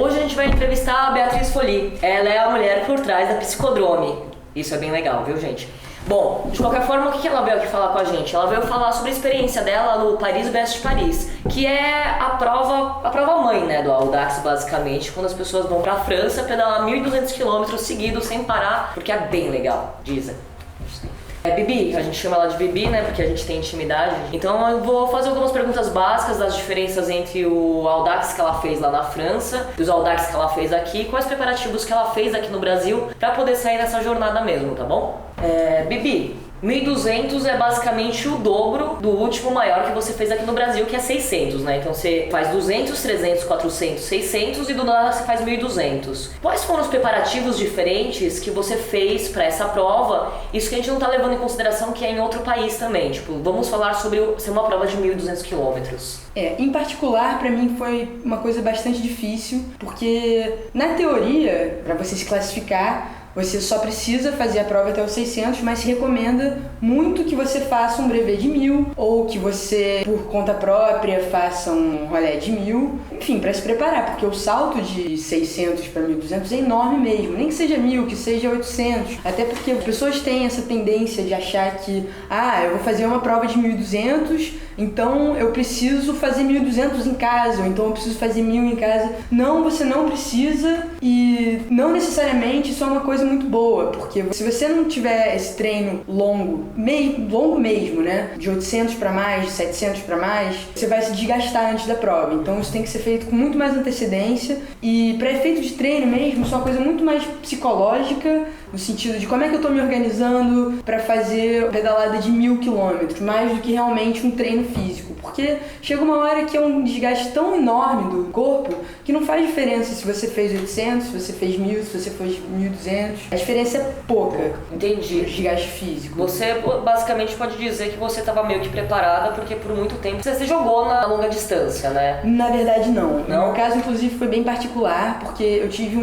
Hoje a gente vai entrevistar a Beatriz Folli. Ela é a mulher por trás da Psicodrome. Isso é bem legal, viu, gente? Bom, de qualquer forma, o que ela veio aqui falar com a gente? Ela veio falar sobre a experiência dela no Paris-Brest Paris, que é a prova mãe, né, do Audax, basicamente, quando as pessoas vão pra França pedalar 1.200 km seguidos sem parar, porque é bem legal, dizem. É Bibi, a gente chama ela de Bibi, né, porque a gente tem intimidade. Então eu vou fazer algumas perguntas básicas das diferenças entre o Audax que ela fez lá na França e os Audax que ela fez aqui, quais preparativos que ela fez aqui no Brasil pra poder sair nessa jornada mesmo, tá bom? Bibi, 1.200 é basicamente o dobro do último maior que você fez aqui no Brasil, que é 600, né? Então você faz 200, 300, 400, 600 e do nada você faz 1.200. Quais foram os preparativos diferentes que você fez para essa prova? Isso que a gente não tá levando em consideração que é em outro país também. Tipo, vamos falar sobre ser uma prova de 1.200 quilômetros. Em particular, para mim foi uma coisa bastante difícil, porque na teoria, para você se classificar, você só precisa fazer a prova até os 600, mas se recomenda muito que você faça um brevet de 1.000 ou que você, por conta própria, faça um rolê de 1.000. Enfim, para se preparar, porque o salto de 600 para 1.200 é enorme mesmo. Nem que seja 1.000, que seja 800. Até porque as pessoas têm essa tendência de achar que eu vou fazer uma prova de 1.200, então eu preciso fazer 1.200 em casa, ou então eu preciso fazer 1.000 em casa. Não, você não precisa, e não necessariamente isso é uma coisa muito boa, porque se você não tiver esse treino longo mesmo, né, de 800 para mais, de 700 para mais, você vai se desgastar antes da prova. Então isso tem que ser feito com muito mais antecedência, e para efeito de treino mesmo, isso é uma coisa muito mais psicológica, no sentido de como é que eu tô me organizando para fazer pedalada de 1.000 km, mais do que realmente um treino físico, porque chega uma hora que é um desgaste tão enorme do corpo que não faz diferença se você fez 800, se você fez 1.000, se você fez 1.200, a diferença é pouca. Entendi. Do desgaste físico. Você basicamente pode dizer que você estava meio que preparada, porque por muito tempo você se jogou na longa distância, né? Na verdade não. No meu caso, inclusive, foi bem particular, porque eu tive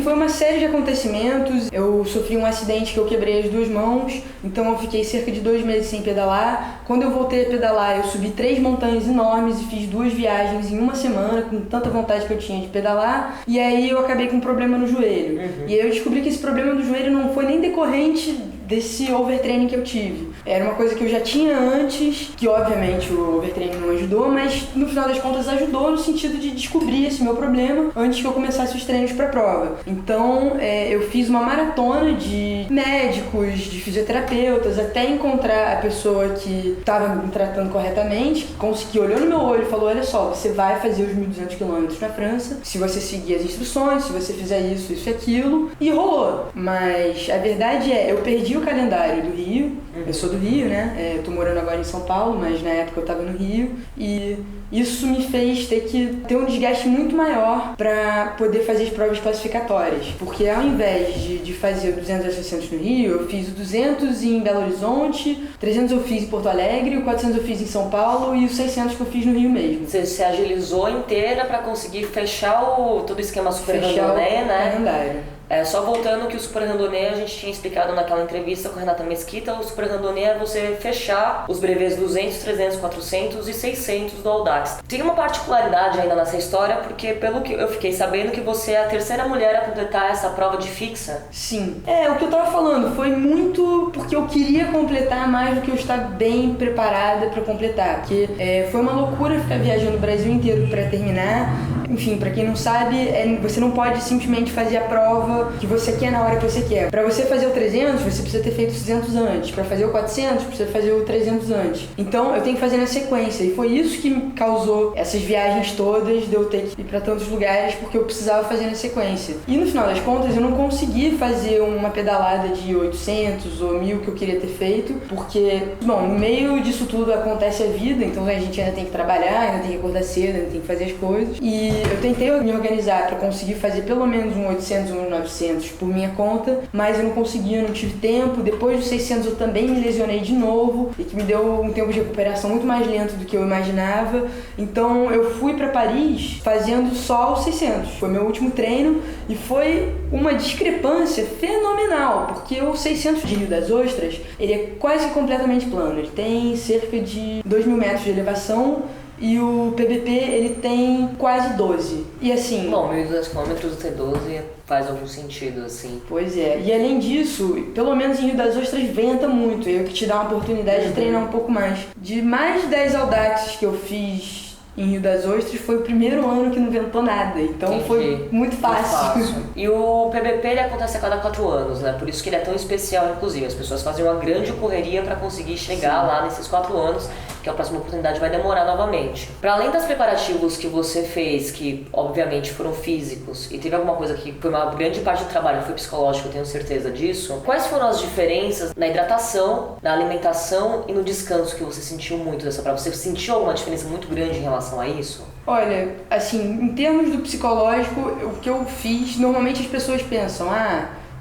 foi uma série de acontecimentos. Eu sofri um acidente que eu quebrei as 2 mãos, então eu fiquei cerca de 2 meses sem pedalar. Quando eu voltei a pedalar, eu subi 3 montanhas enormes e fiz 2 viagens em uma semana, com tanta vontade que eu tinha de pedalar, e aí eu acabei com um problema no joelho. E aí eu descobri que esse problema do joelho não foi nem decorrente desse overtraining que eu tive. Era uma coisa que eu já tinha antes, que obviamente o overtraining não ajudou, mas no final das contas ajudou no sentido de descobrir esse meu problema antes que eu começasse os treinos para a prova. Então eu fiz uma maratona de médicos, de fisioterapeutas, até encontrar a pessoa que estava me tratando corretamente, que olhou no meu olho e falou: olha só, você vai fazer os 1.200 km na França, se você seguir as instruções, se você fizer isso e aquilo, e rolou. Mas a verdade eu perdi o calendário do Rio. Eu sou do Rio, né? Eu tô morando agora em São Paulo, mas na época eu tava no Rio, e isso me fez ter um desgaste muito maior para poder fazer as provas classificatórias, porque ao invés de fazer o 200 a 600 no Rio, eu fiz o 200 em Belo Horizonte, 300 eu fiz em Porto Alegre, o 400 eu fiz em São Paulo e o 600 que eu fiz no Rio mesmo. Você se agilizou inteira para conseguir fechar todo o esquema super randonê, né? Calendário. Só voltando que o Super Randonê a gente tinha explicado naquela entrevista com a Renata Mesquita, o Super Randonê é você fechar os brevês 200, 300, 400 e 600 do Audax. Tem uma particularidade ainda nessa história, porque pelo que eu fiquei sabendo que você é a terceira mulher a completar essa prova de fixa. Sim. O que eu tava falando foi muito porque eu queria completar mais do que eu estar bem preparada para completar, porque foi uma loucura ficar viajando o Brasil inteiro para terminar. Enfim, pra quem não sabe, você não pode simplesmente fazer a prova que você quer na hora que você quer. Pra você fazer o 300, você precisa ter feito o 200 antes. Pra fazer o 400, precisa fazer o 300 antes. Então, eu tenho que fazer na sequência. E foi isso que me causou essas viagens todas, de eu ter que ir pra tantos lugares, porque eu precisava fazer na sequência. E no final das contas, eu não consegui fazer uma pedalada de 800 ou 1.000 que eu queria ter feito, porque, bom, no meio disso tudo acontece a vida, então a gente ainda tem que trabalhar, ainda tem que acordar cedo, ainda tem que fazer as coisas. E eu tentei me organizar para conseguir fazer pelo menos um 800 ou um 900 por minha conta, mas eu não consegui, eu não tive tempo. Depois dos 600 eu também me lesionei de novo, e que me deu um tempo de recuperação muito mais lento do que eu imaginava. Então eu fui para Paris fazendo só os 600. Foi meu último treino e foi uma discrepância fenomenal, porque o 600 de Rio das Ostras, ele é quase completamente plano. Ele tem cerca de 2.000 metros de elevação e o PBP ele tem quase 12. E assim... Bom, 1.200 km ter 12 faz algum sentido, assim. Pois é. E além disso, pelo menos em Rio das Ostras venta muito. É o que te dá uma oportunidade de treinar um pouco mais. De mais de 10 audaxes que eu fiz em Rio das Ostras, foi o primeiro ano que não ventou nada. Então Entendi. foi muito fácil. E o PBP ele acontece a cada 4 anos, né? Por isso que ele é tão especial, inclusive. As pessoas fazem uma grande correria para conseguir chegar lá nesses 4 anos, que a próxima oportunidade vai demorar novamente. Para além dos preparativos que você fez, que obviamente foram físicos, e teve alguma coisa que foi uma grande parte do trabalho, foi psicológico, eu tenho certeza disso. Quais foram as diferenças na hidratação, na alimentação e no descanso que você sentiu muito dessa prova? Você sentiu alguma diferença muito grande em relação a isso? Olha, assim, em termos do psicológico, o que eu fiz, normalmente as pessoas pensam,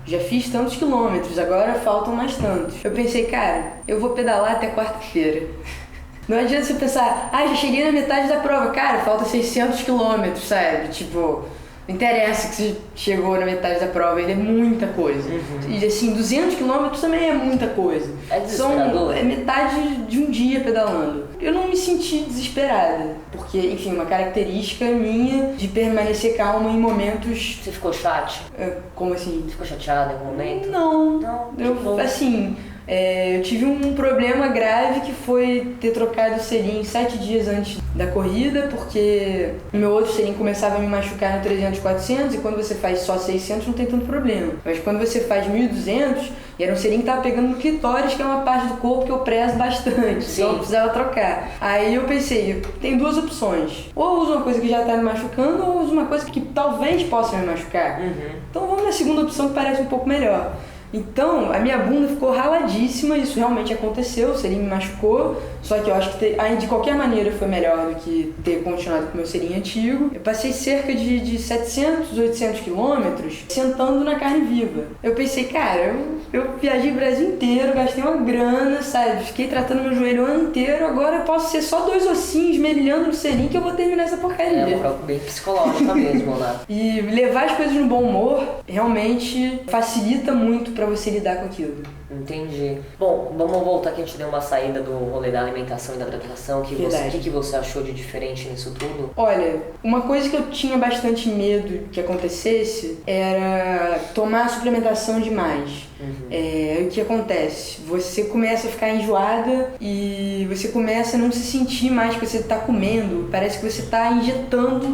já fiz tantos quilômetros, agora faltam mais tantos. Eu pensei, cara, eu vou pedalar até quarta-feira. Não adianta você pensar, já cheguei na metade da prova, cara, falta 600 quilômetros, sabe? Tipo, não interessa que você chegou na metade da prova, ainda é muita coisa. E assim, 200 quilômetros também é muita coisa. É desesperador. É metade de um dia pedalando. Eu não me senti desesperada, porque, enfim, uma característica minha de permanecer calma em momentos... Você ficou chate? Como assim? Você ficou chateada em algum momento? Não. Eu tive um problema grave que foi ter trocado o selim 7 dias antes da corrida, porque o meu outro selim começava a me machucar no 300, 400, e quando você faz só 600 não tem tanto problema. Mas quando você faz 1.200, e era um selim que tava pegando no clitóris, que é uma parte do corpo que eu prezo bastante, então eu precisava trocar. Aí eu pensei, tem 2 opções. Ou eu uso uma coisa que já tá me machucando, ou eu uso uma coisa que talvez possa me machucar. Então vamos na segunda opção, que parece um pouco melhor. Então, a minha bunda ficou raladíssima, isso realmente aconteceu, o selim me machucou, só que eu acho que de qualquer maneira foi melhor do que ter continuado com o meu selim antigo. Eu passei cerca de 700, 800 quilômetros sentando na carne viva. Eu pensei, cara, eu viajei o Brasil inteiro, gastei uma grana, sabe? Fiquei tratando meu joelho o ano inteiro, agora eu posso ser só 2 ossinhos merilhando no selim que eu vou terminar essa porcaria. É uma prova bem psicológica mesmo, né? E levar as coisas no bom humor realmente facilita muito pra você lidar com aquilo. Entendi. Bom, vamos voltar que a gente deu uma saída do rolê da alimentação e da hidratação. O que você achou de diferente nisso tudo? Olha, uma coisa que eu tinha bastante medo que acontecesse era tomar suplementação demais. O que acontece? Você começa a ficar enjoada e você começa a não se sentir mais que você está comendo. Parece que você está injetando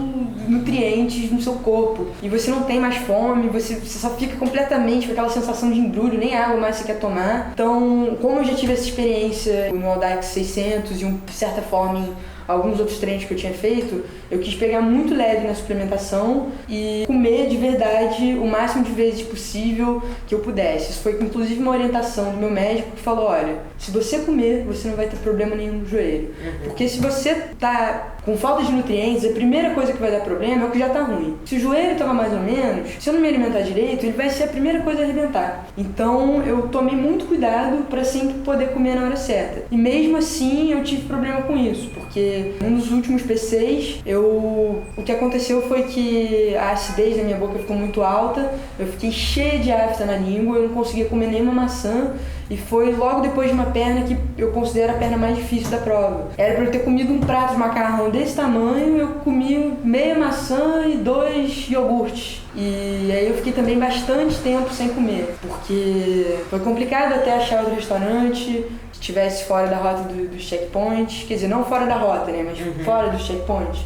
nutrientes no seu corpo. E você não tem mais fome, você só fica completamente com aquela sensação de embrulho, nem água mais você quer tomar. Então, como eu já tive essa experiência no Audax 600 e, de certa forma, em alguns outros treinos que eu tinha feito, eu quis pegar muito leve na suplementação e comer de verdade o máximo de vezes possível que eu pudesse. Isso foi inclusive uma orientação do meu médico que falou, olha, se você comer, você não vai ter problema nenhum no joelho. Porque se você tá com falta de nutrientes, a primeira coisa que vai dar problema é o que já tá ruim. Se o joelho tava mais ou menos, se eu não me alimentar direito, ele vai ser a primeira coisa a arrebentar. Então eu tomei muito cuidado para sempre poder comer na hora certa. E mesmo assim eu tive problema com isso, porque um dos últimos PCs, o que aconteceu foi que a acidez da minha boca ficou muito alta, eu fiquei cheia de afta na língua, eu não conseguia comer nenhuma maçã, e foi logo depois de uma perna que eu considero a perna mais difícil da prova. Era para eu ter comido um prato de macarrão desse tamanho, eu comi meia maçã e 2 iogurtes. E aí eu fiquei também bastante tempo sem comer, porque foi complicado até achar outro restaurante que estivesse fora da rota dos checkpoints, quer dizer, não fora da rota, né, mas fora dos checkpoints.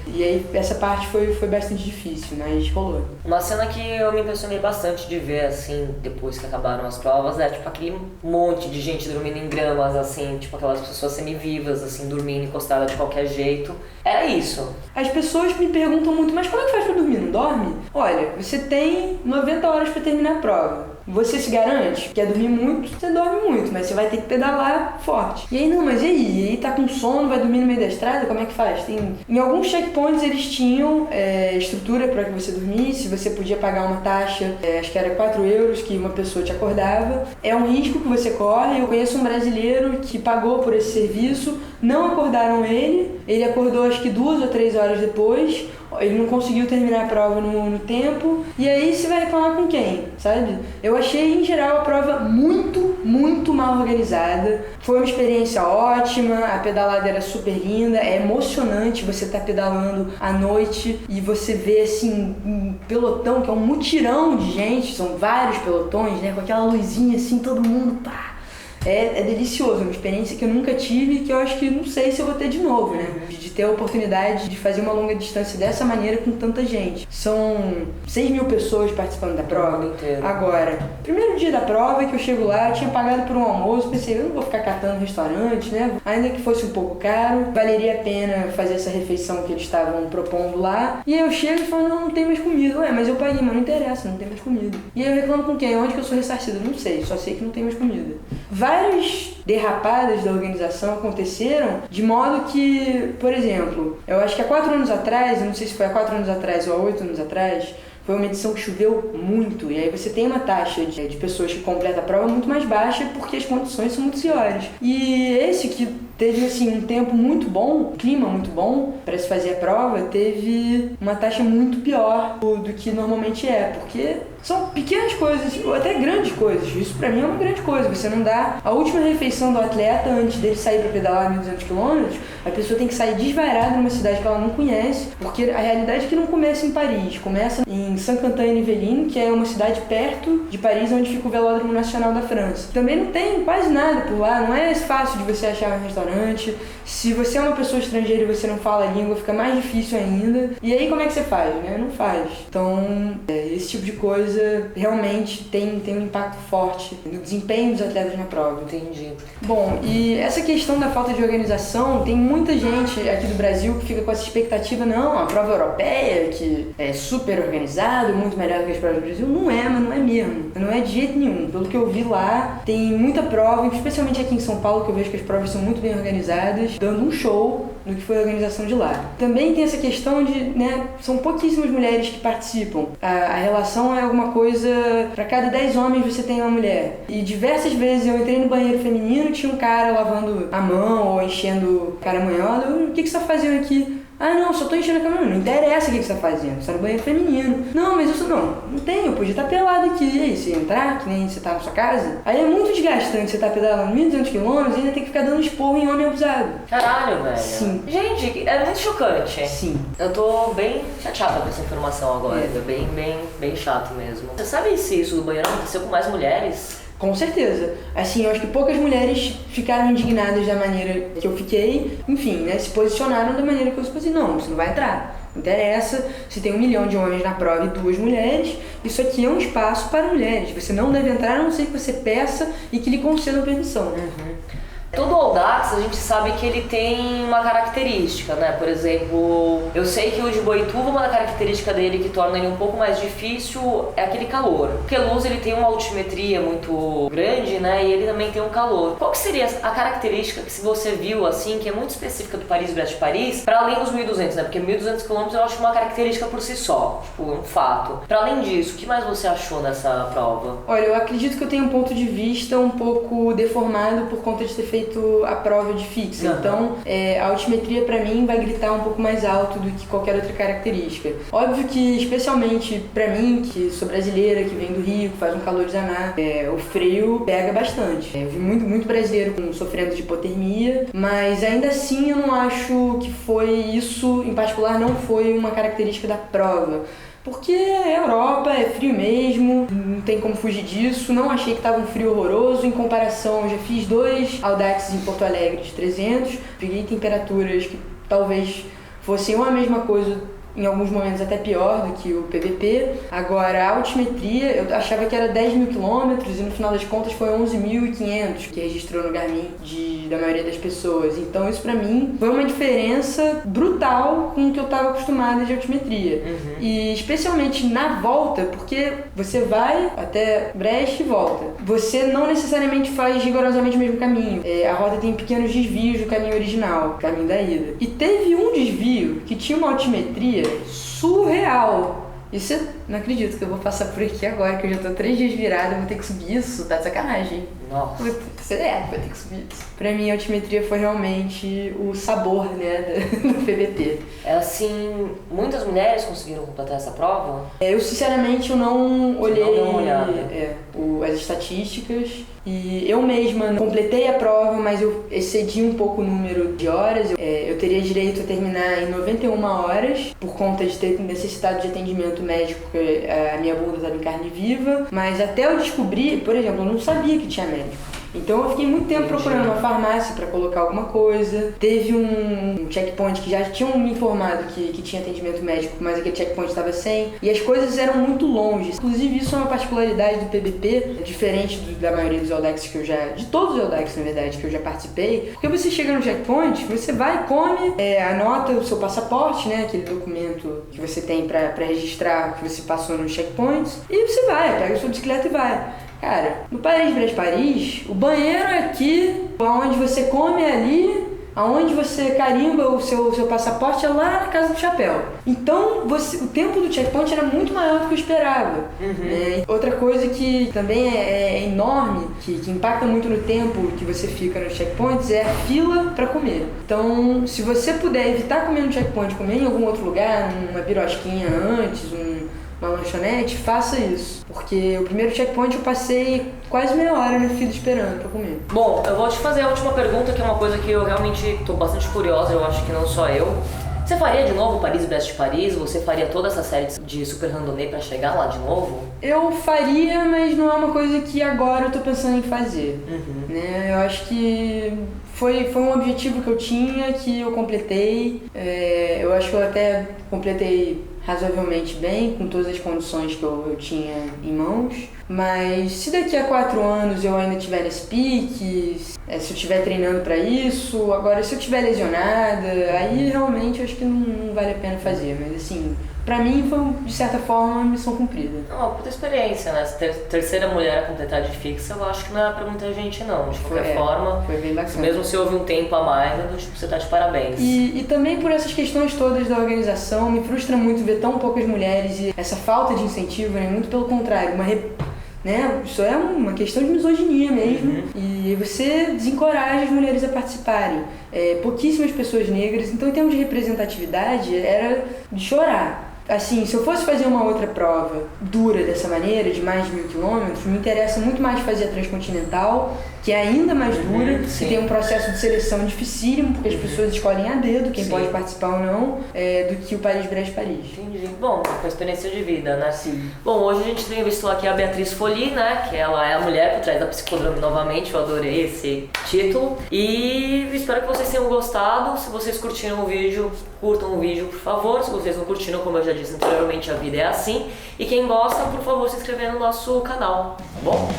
E aí essa parte foi bastante difícil, mas rolou. Uma cena que eu me impressionei bastante de ver, assim, depois que acabaram as provas, é tipo aquele monte de gente dormindo em gramas, assim, tipo aquelas pessoas semivivas, assim, dormindo encostada de qualquer jeito. Era isso. As pessoas me perguntam muito, mas como é que faz pra dormir? Não dorme? Olha, você tem 90 horas pra terminar a prova. Você se garante? Quer dormir muito? Você dorme muito, mas você vai ter que pedalar forte. E aí, não, mas e aí? E aí tá com sono, vai dormir no meio da estrada? Como é que faz? Em alguns checkpoints eles tinham estrutura para que você dormisse, você podia pagar uma taxa, acho que era 4 euros, que uma pessoa te acordava. É um risco que você corre. Eu conheço um brasileiro que pagou por esse serviço, não acordaram ele acordou acho acho que 2 ou 3 horas depois, ele não conseguiu terminar a prova no tempo, e aí você vai reclamar com quem, sabe? Eu achei, em geral, a prova muito mal organizada. Foi uma experiência ótima, a pedalada era super linda, é emocionante você estar pedalando à noite e você vê, assim, um pelotão, que é um mutirão de gente, são vários pelotões, né? Com aquela luzinha, assim, todo mundo, pá! É delicioso, uma experiência que eu nunca tive e que eu acho que não sei se eu vou ter de novo, né? De ter a oportunidade de fazer uma longa distância dessa maneira com tanta gente. São 6 mil pessoas participando da prova. Agora, primeiro dia da prova que eu chego lá, eu tinha pagado por um almoço, pensei, eu não vou ficar catando restaurante, né? Ainda que fosse um pouco caro, valeria a pena fazer essa refeição que eles estavam propondo lá. E aí eu chego e falo, não tem mais comida. Ué, mas eu paguei, mas não interessa, não tem mais comida. E aí eu reclamo com quem? Onde que eu sou ressarcido? Não sei, só sei que não tem mais comida. Várias derrapadas da organização aconteceram de modo que, por exemplo, eu acho que há 4 anos atrás, eu não sei se foi há 4 anos atrás ou há 8 anos atrás, foi uma edição que choveu muito, e aí você tem uma taxa de pessoas que completam a prova muito mais baixa porque as condições são muito piores. E esse que teve assim um tempo muito bom, um clima muito bom para se fazer a prova, teve uma taxa muito pior do que normalmente é, porque são pequenas coisas, ou até grandes coisas. Isso pra mim é uma grande coisa. Você não dá a última refeição do atleta antes dele sair pra pedalar 1.200 km, a pessoa tem que sair desvairada numa cidade que ela não conhece, porque a realidade é que não começa em Paris, começa em Saint-Quentin-en-Yvelines, que é uma cidade perto de Paris, onde fica o Velódromo Nacional da França. Também não tem quase nada por lá, não é fácil de você achar um restaurante. Se você é uma pessoa estrangeira e você não fala a língua, fica mais difícil ainda. E aí como é que você faz, né? Não faz. Então, esse tipo de coisa realmente tem um impacto forte no desempenho dos atletas na prova. Entendi. Bom, e essa questão da falta de organização, tem muita gente aqui do Brasil que fica com essa expectativa, não, a prova europeia, que é super organizada, muito melhor do que as provas do Brasil. Não é, mas não é mesmo. Não é de jeito nenhum. Pelo que eu vi lá, tem muita prova, especialmente aqui em São Paulo, que eu vejo que as provas são muito bem organizadas, dando um show no que foi a organização de lá. Também tem essa questão de, né, são pouquíssimas mulheres que participam. A relação é alguma coisa, para cada 10 homens você tem uma mulher. E diversas vezes eu entrei no banheiro feminino, tinha um cara lavando a mão ou enchendo caramanhola. O que você tá fazendo aqui? Ah, não, só tô enchendo a câmera. Não interessa o que você tá fazendo, você tá no banheiro feminino. Não, mas isso não tem, eu podia estar pelado aqui. E aí, você entrar, que nem você tá na sua casa? Aí é muito desgastante você tá pedalando 1.200 km e ainda tem que ficar dando esporro em homem abusado. Caralho, velho. Sim. Gente, é muito chocante. Sim. Eu tô bem chateada com essa informação agora. Bem chato mesmo. Você sabe se isso do banheiro aconteceu com mais mulheres? Com certeza. Assim, eu acho que poucas mulheres ficaram indignadas da maneira que eu fiquei. Enfim, né, se posicionaram da maneira que eu se posicionei. Não, você não vai entrar. Não interessa se tem 1 milhão de homens na prova e 2 mulheres. Isso aqui é um espaço para mulheres. Você não deve entrar, a não ser que você peça e que lhe concedam permissão. Todo Audax, a gente sabe que ele tem uma característica, né? Por exemplo, eu sei que o de Boituva, uma característica dele que torna ele um pouco mais difícil é aquele calor. Porque Luz, ele tem uma altimetria muito grande, né? E ele também tem um calor. Qual que seria a característica que se você viu, assim, que é muito específica do Paris-Brest-Paris, para além dos 1.200, né? Porque 1.200 km eu acho uma característica por si só, tipo, um fato. Para além disso, o que mais você achou nessa prova? Olha, eu acredito que eu tenho um ponto de vista um pouco deformado por conta de ter feito a prova de fixa. Então, a altimetria pra mim vai gritar um pouco mais alto do que qualquer outra característica. Óbvio que, especialmente pra mim, que sou brasileira, que vem do Rio, que faz um calor danado, o freio pega bastante. Eu vi muito brasileiro sofrendo de hipotermia, mas ainda assim eu não acho que foi isso, em particular, não foi uma característica da prova. Porque a Europa é frio mesmo, não tem como fugir disso. Não achei que estava um frio horroroso. Em comparação, eu já fiz 2 Audaxes em Porto Alegre de 300. Peguei temperaturas que talvez fossem uma mesma coisa, em alguns momentos até pior do que o PVP. Agora, a altimetria, eu achava que era 10 mil quilômetros e no final das contas foi 11.500 que registrou no Garmin da maioria das pessoas. Então isso pra mim foi uma diferença brutal com o que eu estava acostumada de altimetria. E especialmente na volta, porque você vai até Brest e volta. Você não necessariamente faz rigorosamente o mesmo caminho. A rota tem pequenos desvios do caminho original, caminho da ida. E teve um desvio que tinha uma altimetria surreal. Isso, não acredito que eu vou passar por aqui agora, que eu já tô 3 dias virada, eu vou ter que subir isso, tá de sacanagem. Nossa. Vou ter que subir isso. Pra mim, a altimetria foi realmente o sabor, né, do PBT. Assim, muitas mulheres conseguiram completar essa prova? Eu, sinceramente, eu não olhei Não deu uma olhada. As estatísticas. E eu mesma completei a prova, mas eu excedi um pouco o número de horas. Eu teria direito a terminar em 91 horas, por conta de ter necessidade de atendimento médico, porque a minha bunda estava em carne viva. Mas até eu descobrir, por exemplo, eu não sabia que tinha médico. Então eu fiquei muito tempo procurando uma farmácia para colocar alguma coisa. Teve um checkpoint que já tinham me informado que tinha atendimento médico, mas aquele checkpoint estava sem. E as coisas eram muito longe. Inclusive isso é uma particularidade do PBP, diferente da maioria dos Eldex que eu já... De todos os Eldex, na verdade, que eu já participei. Porque você chega no checkpoint, você vai, come, anota o seu passaporte, né? Aquele documento que você tem para registrar que você passou nos checkpoints. E você vai, pega a sua bicicleta e vai. Cara, no Paris, o banheiro é aqui, aonde você come é ali, aonde você carimba o seu passaporte é lá na Casa do Chapéu. Então, o tempo do checkpoint era muito maior do que eu esperava. Né? Outra coisa que também é enorme, que impacta muito no tempo que você fica nos checkpoints, é a fila para comer. Então, se você puder evitar comer no checkpoint, comer em algum outro lugar, uma birosquinha antes, uma lanchonete, faça isso. Porque o primeiro checkpoint eu passei quase meia hora na fila esperando pra comer. Bom, eu vou te fazer a última pergunta, que é uma coisa que eu realmente tô bastante curiosa, eu acho que não só eu. Você faria de novo Paris-Brest Paris? Você faria toda essa série de Super Randonnée pra chegar lá de novo? Eu faria, mas não é uma coisa que agora eu tô pensando em fazer. Né? Eu acho que foi um objetivo que eu tinha, que eu completei. Eu acho que eu até completei razoavelmente bem, com todas as condições que eu tinha em mãos. Mas se daqui a 4 anos eu ainda estiver nesse pique, se eu estiver treinando pra isso, agora se eu estiver lesionada, aí realmente eu acho que não vale a pena fazer. Mas assim, pra mim foi, de certa forma, uma missão cumprida. É uma puta experiência, né? Terceira mulher a completar de fixa, eu acho que não é pra muita gente não. De qualquer forma, foi bem bacana. Mesmo se houve um tempo a mais, você tá de parabéns. E também por essas questões todas da organização, me frustra muito ver tão poucas mulheres e essa falta de incentivo, né? Muito pelo contrário, né? Isso é uma questão de misoginia mesmo. E você desencoraja as mulheres a participarem. Pouquíssimas pessoas negras, então em termos de representatividade era de chorar. Assim, se eu fosse fazer uma outra prova dura dessa maneira, de mais de 1000 quilômetros, me interessa muito mais fazer a Transcontinental, que é ainda mais dura, que tem um processo de seleção dificílimo, porque as pessoas escolhem a dedo quem pode participar ou não, do que o Paris-Brest Paris. Entendi. Bom, com a experiência de vida, né? Sim. Bom, hoje a gente tem visto aqui a Beatriz Foli, né? Que ela é a mulher por trás da Psicodrome novamente, eu adorei esse título. E espero que vocês tenham gostado. Se vocês curtiram o vídeo, curtam o vídeo, por favor. Se vocês não curtiram, como eu já disse anteriormente, a vida é assim. E quem gosta, por favor, se inscrever no nosso canal, tá bom?